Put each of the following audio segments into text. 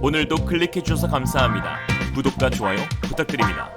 오늘도 클릭해주셔서 감사합니다. 구독과 좋아요 부탁드립니다.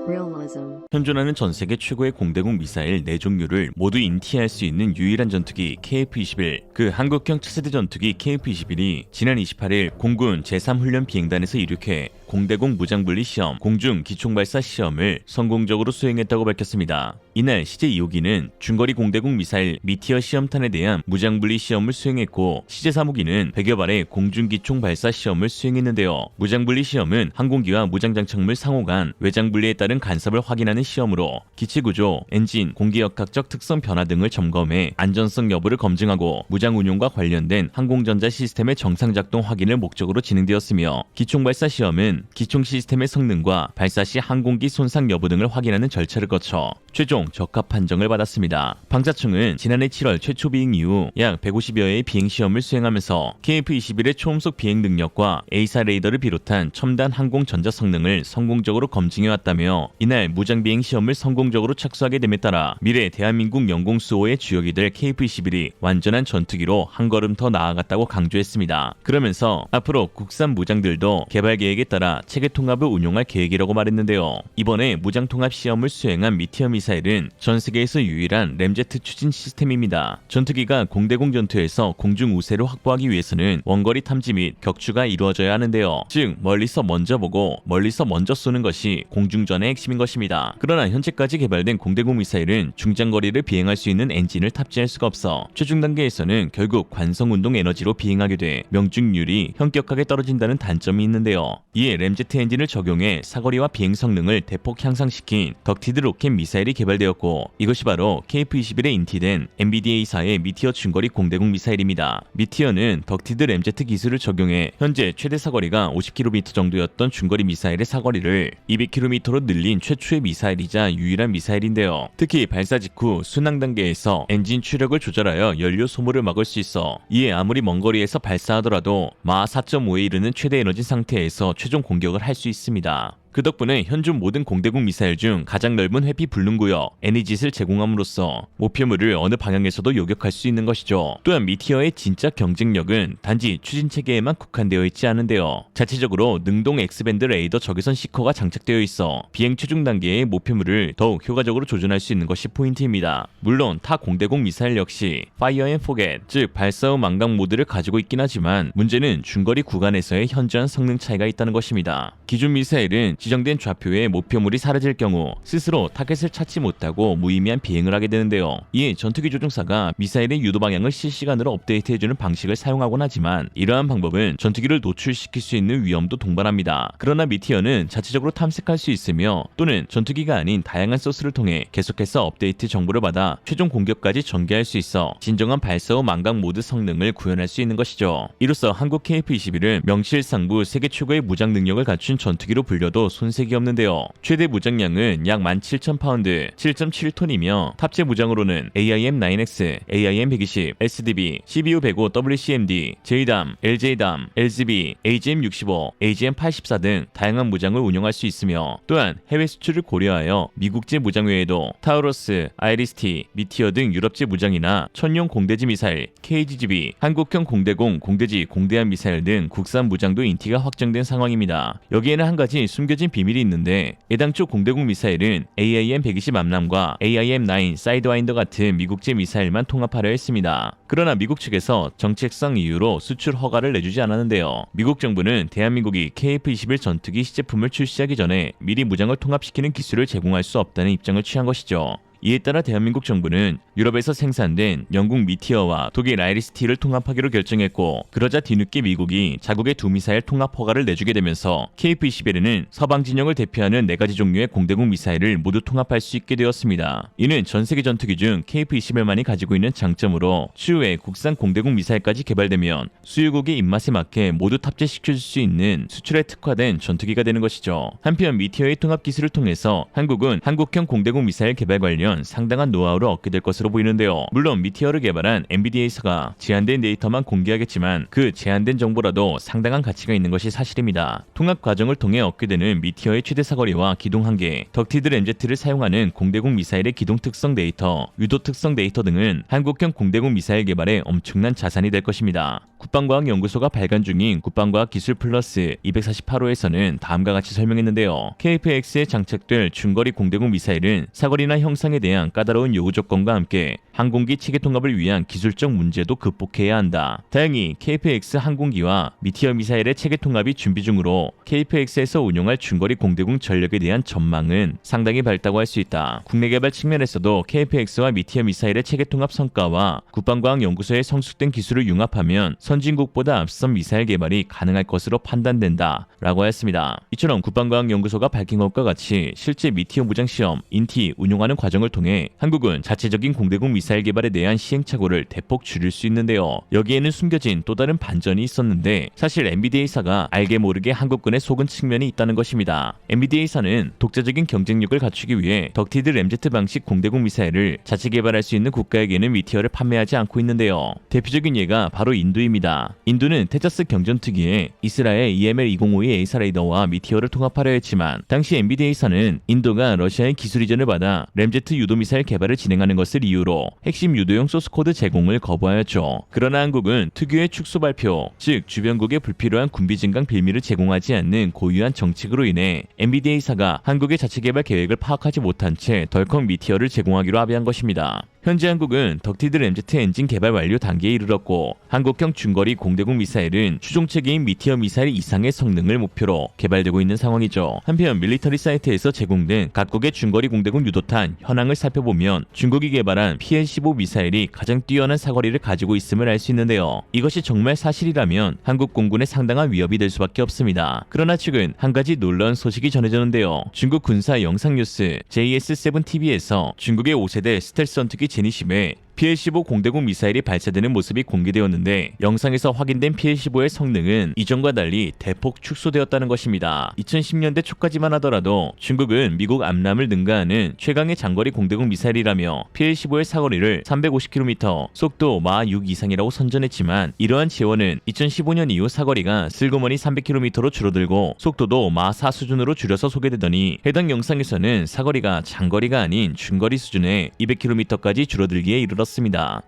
Realism. 현존하는 전세계 최고의 공대공 미사일 4종류를 모두 인티할 수 있는 유일한 전투기 KF-21. 그 한국형 차세대 전투기 KF-21이 지난 28일 공군 제3훈련 비행단에서 이륙해 공대공 무장분리 시험, 공중 기총발사 시험을 성공적으로 수행했다고 밝혔습니다. 이날 시제 2호기는 중거리 공대공 미사일 미티어 시험탄에 대한 무장분리 시험을 수행했고, 시제 3호기는 100여 발의 공중 기총 발사 시험을 수행했는데요. 무장분리 시험은 항공기와 무장장착물 상호 간 외장분리에 따른 간섭을 확인하는 시험으로 기체구조, 엔진, 공기역학적 특성 변화 등을 점검해 안전성 여부를 검증하고 무장 운용과 관련된 항공전자 시스템의 정상 작동 확인을 목적으로 진행되었으며, 기총발사 시험은 기총 시스템의 성능과 발사 시 항공기 손상 여부 등을 확인하는 절차를 거쳐 최종 적합 판정을 받았습니다. 방사청은 지난해 7월 최초 비행 이후 약 150여회의 비행시험을 수행하면서 KF-21의 초음속 비행 능력과 A사 레이더를 비롯한 첨단 항공 전자 성능을 성공적으로 검증해왔다며, 이날 무장비행 시험을 성공적으로 착수하게 됨에 따라 미래 대한민국 영공 수호의 주역이 될 KF-21이 완전한 전투기로 한 걸음 더 나아갔다고 강조했습니다. 그러면서 앞으로 국산 무장들도 개발 계획에 따라 체계 통합을 운용할 계획이라고 말했는데요. 이번에 무장 통합 시험을 수행한 미티어 미사일은 전 세계에서 유일한 램제트 추진 시스템입니다. 전투기가 공대공 전투에서 공중 우세를 확보하기 위해서는 원거리 탐지 및 격추가 이루어져야 하는데요. 즉 멀리서 먼저 보고 멀리서 먼저 쏘는 것이 공중전의 핵심인 것입니다. 그러나 현재까지 개발된 공대공 미사일은 중장거리를 비행할 수 있는 엔진을 탑재할 수가 없어 최종 단계에서는 결국 관성운동 에너지로 비행하게 돼 명중률이 현격하게 떨어진다는 단점이 있는데요. 이에 램제트 엔진을 적용해 사거리와 비행 성능을 대폭 향상시킨 덕티드 로켓 미사일이 개발되었고, 이것이 바로 KF-21에 인티된 MBDA사의 미티어 중거리 공대공 미사일입니다. 미티어는 덕티드 램제트 기술을 적용해 현재 최대 사거리가 50km 정도였던 중거리 미사일의 사거리를 200km로 늘린 최초의 미사일이자 유일한 미사일인데요. 특히 발사 직후 순항 단계에서 엔진 추력을 조절하여 연료 소모를 막을 수 있어 이에 아무리 먼 거리에서 발사하더라도 마 4.5에 이르는 최대 에너지 상태에서 최종 공격을 할 수 있습니다. 그 덕분에 현존 모든 공대공 미사일 중 가장 넓은 회피 불능구역 애니짓을 제공함으로써 목표물을 어느 방향에서도 요격할 수 있는 것이죠. 또한 미티어의 진짜 경쟁력은 단지 추진체계에만 국한되어 있지 않은데요. 자체적으로 능동 X밴드 레이더 적외선 시커가 장착되어 있어 비행 최종 단계의 목표물을 더욱 효과적으로 조준할 수 있는 것이 포인트입니다. 물론 타 공대공 미사일 역시 Fire and Forget, 즉 발사 후 망각 모드를 가지고 있긴 하지만 문제는 중거리 구간에서의 현저한 성능 차이가 있다는 것입니다. 기존 미사일은 지정된 좌표에 목표물이 사라질 경우 스스로 타겟을 찾지 못하고 무의미한 비행을 하게 되는데요. 이에 전투기 조종사가 미사일의 유도 방향을 실시간으로 업데이트해주는 방식을 사용하곤 하지만, 이러한 방법은 전투기를 노출시킬 수 있는 위험도 동반합니다. 그러나 미티어는 자체적으로 탐색할 수 있으며, 또는 전투기가 아닌 다양한 소스를 통해 계속해서 업데이트 정보를 받아 최종 공격까지 전개할 수 있어 진정한 발사 후 망각 모드 성능을 구현할 수 있는 것이죠. 이로써 한국 KF-21은 명실상부 세계 최고의 무장 능력을 갖춘 전투기로 불려도 손색이 없는데요. 최대 무장량은 약 17,000파운드, 7.7톤이며 탑재 무장으로는 AIM-9X, AIM-120, SDB, CBU-105 WCMD, JDAM, LJDAM, LZB, AGM-65, AGM-84 등 다양한 무장을 운용할 수 있으며, 또한 해외 수출을 고려하여 미국제 무장 외에도 타우러스, 아이리스-T, 미티어 등 유럽제 무장이나 천용 공대지 미사일, KGGB, 한국형 공대공, 공대지, 공대함 미사일 등 국산 무장도 인티가 확정된 상황입니다. 여기에는 한 가지 숨겨진 비밀이 있는데, 애당초 공대공 미사일은 AIM-120 암람과 AIM-9 사이드와인더 같은 미국제 미사일만 통합하려 했습니다. 그러나 미국 측에서 정책상 이유로 수출 허가를 내주지 않았는데요. 미국 정부는 대한민국이 KF-21 전투기 시제품을 출시하기 전에 미리 무장을 통합시키는 기술을 제공할 수 없다는 입장을 취한 것이죠. 이에 따라 대한민국 정부는 유럽에서 생산된 영국 미티어와 독일 아이리스-T를 통합하기로 결정했고, 그러자 뒤늦게 미국이 자국의 두 미사일 통합 허가를 내주게 되면서 KF-21에는 서방 진영을 대표하는 4가지 종류의 공대공 미사일을 모두 통합할 수 있게 되었습니다. 이는 전세계 전투기 중 KF-21만이 가지고 있는 장점으로 추후에 국산 공대공 미사일까지 개발되면 수요국의 입맛에 맞게 모두 탑재시켜줄 수 있는 수출에 특화된 전투기가 되는 것이죠. 한편 미티어의 통합 기술을 통해서 한국은 한국형 공대공 미사일 개발 관련 개발하려면 상당한 노하우를 얻게 될 것으로 보이는데요. 물론 미티어를 개발한 엔비디아에서가 제한된 데이터만 공개하겠지만 그 제한된 정보라도 상당한 가치가 있는 것이 사실입니다. 통합 과정을 통해 얻게 되는 미티어의 최대 사거리와 기동 한계, 덕티드 램제트를 사용하는 공대공 미사일의 기동 특성 데이터, 유도 특성 데이터 등은 한국형 공대공 미사일 개발에 엄청난 자산이 될 것입니다. 국방과학연구소가 발간 중인 국방과학기술 플러스 248호에서는 다음과 같이 설명했는데요. KF-X에 장착될 중거리 공대공 미사일은 사거리나 형상에 대한 까다로운 요구 조건과 함께 항공기 체계 통합을 위한 기술적 문제도 극복해야 한다. 다행히 KF-X 항공기와 미티어 미사일의 체계 통합이 준비 중으로 KF-X에서 운용할 중거리 공대공 전력에 대한 전망은 상당히 밝다고 할 수 있다. 국내 개발 측면에서도 KF-X와 미티어 미사일의 체계 통합 성과와 국방과학연구소의 성숙된 기술을 융합하면 선진국보다 앞선 미사일 개발이 가능할 것으로 판단된다 라고 했습니다. 이처럼 국방과학연구소가 밝힌 것과 같이 실제 미티어 무장시험, 인티 운용하는 과정을 통해 한국은 자체적인 공대공 미사일 개발에 대한 시행착오를 대폭 줄일 수 있는데요. 여기에는 숨겨진 또 다른 반전이 있었는데 사실 엔비디아사가 알게 모르게 한국군에 속은 측면이 있다는 것입니다. 엔비디아사는 독자적인 경쟁력을 갖추기 위해 덕티드 램제트 방식 공대공 미사일을 자체 개발할 수 있는 국가에게는 미티어를 판매하지 않고 있는데요. 대표적인 예가 바로 인도입니다. 인도는 테자스 경전투기에 이스라엘 EML-2052 A사 레이더와 미티어를 통합하려 했지만 당시 엔비디아사는 인도가 러시아의 기술 이전을 받아 램제트 유도 미사일 개발을 진행하는 것을 이유로 핵심 유도용 소스코드 제공을 거부하였죠. 그러나 한국은 특유의 축소 발표, 즉 주변국에 불필요한 군비 증강 빌미를 제공하지 않는 고유한 정책으로 인해 엔비디아사가 한국의 자체 개발 계획을 파악하지 못한 채 덜컥 미티어를 제공하기로 합의한 것입니다. 현재 한국은 덕티드 램제트 엔진 개발 완료 단계에 이르렀고 한국형 중거리 공대공 미사일은 추종체계인 미티어 미사일 이상의 성능을 목표로 개발되고 있는 상황이죠. 한편 밀리터리 사이트에서 제공된 각국의 중거리 공대공 유도탄 현황을 살펴보면 중국이 개발한 PL-15 미사일이 가장 뛰어난 사거리를 가지고 있음을 알 수 있는데요. 이것이 정말 사실이라면 한국 공군에 상당한 위협이 될 수밖에 없습니다. 그러나 최근 한 가지 놀라운 소식이 전해졌는데요. 중국 군사 영상 뉴스 JS7TV에서 중국의 5세대 스텔스 전투기 제니심에 PL-15 공대공 미사일이 발사되는 모습이 공개되었는데 영상에서 확인된 PL-15의 성능은 이전과 달리 대폭 축소되었다는 것입니다. 2010년대 초까지만 하더라도 중국은 미국 암람을 능가하는 최강의 장거리 공대공 미사일이라며 PL-15의 사거리를 350km, 속도 마 6 이상이라고 선전했지만 이러한 지원은 2015년 이후 사거리가 슬그머니 300km로 줄어들고 속도도 마 4 수준으로 줄여서 소개되더니 해당 영상에서는 사거리가 장거리가 아닌 중거리 수준의 200km까지 줄어들기에 이르렀습니다.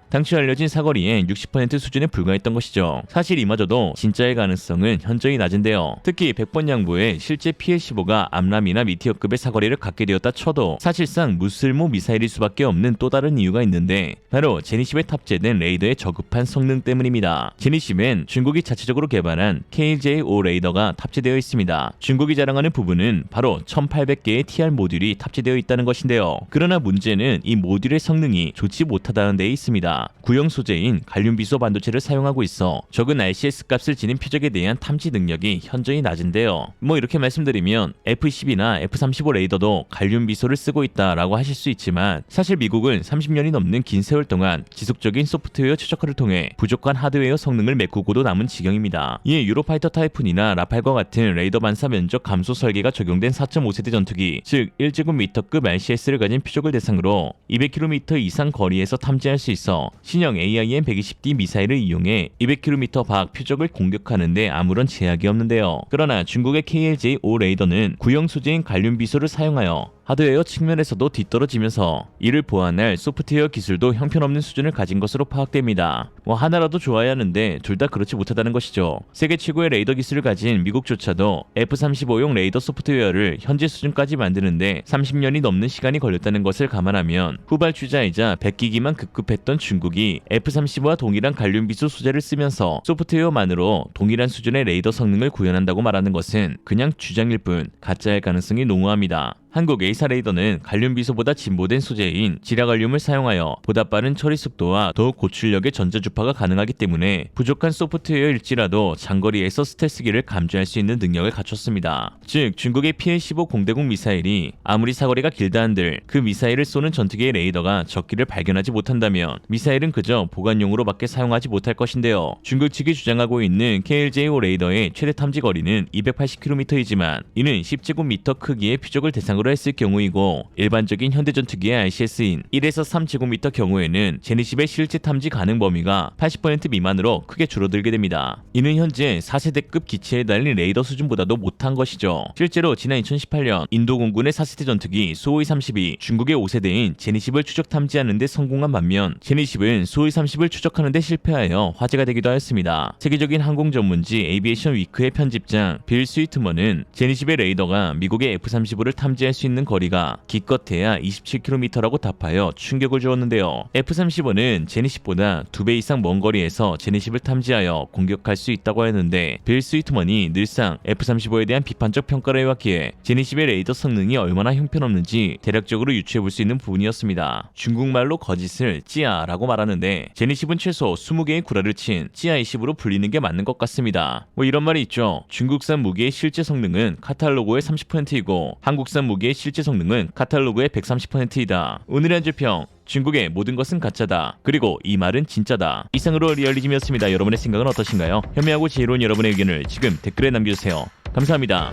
당시 알려진 사거리의 60% 수준에 불과했던 것이죠. 사실 이마저도 진짜의 가능성은 현저히 낮은데요. 특히 100번 양보에 실제 PL-15가 암람이나 미티어급의 사거리를 갖게 되었다 쳐도 사실상 무쓸모 미사일일 수밖에 없는 또 다른 이유가 있는데 바로 제니심에 탑재된 레이더의 저급한 성능 때문입니다. 제니심엔 중국이 자체적으로 개발한 KLJ-5 레이더가 탑재되어 있습니다. 중국이 자랑하는 부분은 바로 1800개의 TR 모듈이 탑재되어 있다는 것인데요. 그러나 문제는 이 모듈의 성능이 좋지 못하다는 데 있습니다. 구형 소재인 갈륨 비소 반도체를 사용하고 있어 적은 RCS 값을 지닌 표적에 대한 탐지 능력이 현저히 낮은데요. 이렇게 말씀드리면 F-12나 F-35 레이더도 갈륨 비소를 쓰고 있다라고 하실 수 있지만 사실 미국은 30년이 넘는 긴 세월 동안 지속적인 소프트웨어 최적화를 통해 부족한 하드웨어 성능을 메꾸고도 남은 지경입니다. 이에 유로파이터 타이푼이나 라팔과 같은 레이더 반사 면적 감소 설계가 적용된 4.5세대 전투기, 즉 1제곱미터급 RCS를 가진 표적을 대상으로 200km 이상 거리에서 탐지할 수 있어 신형 AIM-120D 미사일을 이용해 200km 밖 표적을 공격하는데 아무런 제약이 없는데요. 그러나 중국의 KLJ-5 레이더는 구형 소재인 갈륨 비소를 사용하여 하드웨어 측면에서도 뒤떨어지면서 이를 보완할 소프트웨어 기술도 형편없는 수준을 가진 것으로 파악됩니다. 하나라도 좋아야 하는데 둘 다 그렇지 못하다는 것이죠. 세계 최고의 레이더 기술을 가진 미국조차도 F-35용 레이더 소프트웨어를 현재 수준까지 만드는데 30년이 넘는 시간이 걸렸다는 것을 감안하면 후발주자이자 100기기만 급급했던 중국이 F-35와 동일한 갈륨 비소 소재를 쓰면서 소프트웨어만으로 동일한 수준의 레이더 성능을 구현한다고 말하는 것은 그냥 주장일 뿐 가짜일 가능성이 농후합니다. 한국 A사 레이더는 갈륨 비소보다 진보된 소재인 지라갈륨을 사용하여 보다 빠른 처리 속도와 더욱 고출력의 전자주파가 가능하기 때문에 부족한 소프트웨어일지라도 장거리에서 스텔스기를 감지할 수 있는 능력을 갖췄습니다. 즉 중국의 PL-15 공대공 미사일이 아무리 사거리가 길다 한들 그 미사일을 쏘는 전투기의 레이더가 적기를 발견하지 못한다면 미사일은 그저 보관용으로밖에 사용하지 못할 것인데요. 중국 측이 주장하고 있는 KLJ-5 레이더의 최대 탐지 거리는 280km이지만 이는 10제곱미터 크기의 표적을 대상으로 이상으로 했을 경우이고 일반적인 현대전투기의 RCS인 1에서 3제곱미터 경우에는 제네시스의 실제 탐지 가능 범위가 80% 미만으로 크게 줄어들게 됩니다. 이는 현재 4세대급 기체에 달린 레이더 수준보다도 못한 것이죠. 실제로 지난 2018년 인도 공군의 4세대 전투기 수호이 30이 중국의 5세대인 제네시스를 추적 탐지하는 데 성공한 반면 제네시스는 수호이 30을 추적하는 데 실패하여 화제가 되기도 하였습니다. 세계적인 항공 전문지 에이비에이션 위크의 편집장 빌 스위트먼은 제네시스의 레이더가 미국의 F-35를 탐지할 수 있는 거리가 기껏해야 27km라고 답하여 충격을 주었는데요. F-35는 제네시스보다 2배 이상 먼 거리에서 제네시스를 탐지하여 공격할 수 있다고 했는데 빌 스위트먼이 늘상 F-35에 대한 비판적 평가를 해왔기에 제네시스의 레이더 성능이 얼마나 형편없는지 대략적으로 유추해볼 수 있는 부분이었습니다. 중국말로 거짓을 찌아라고 말하는데 제네시스는 최소 20개의 구라를 친 찌아20으로 불리는 게 맞는 것 같습니다. 뭐 이런 말이 있죠. 중국산 무기의 실제 성능은 카탈로그의 30%이고 한국산 무기의 실제 성능은 카탈로그의 130%이다. 오늘의 한 줄평, 중국의 모든 것은 가짜다. 그리고 이 말은 진짜다. 이상으로 리얼리즘이었습니다. 여러분의 생각은 어떠신가요? 현명하고 지혜로운 여러분의 의견을 지금 댓글에 남겨주세요. 감사합니다.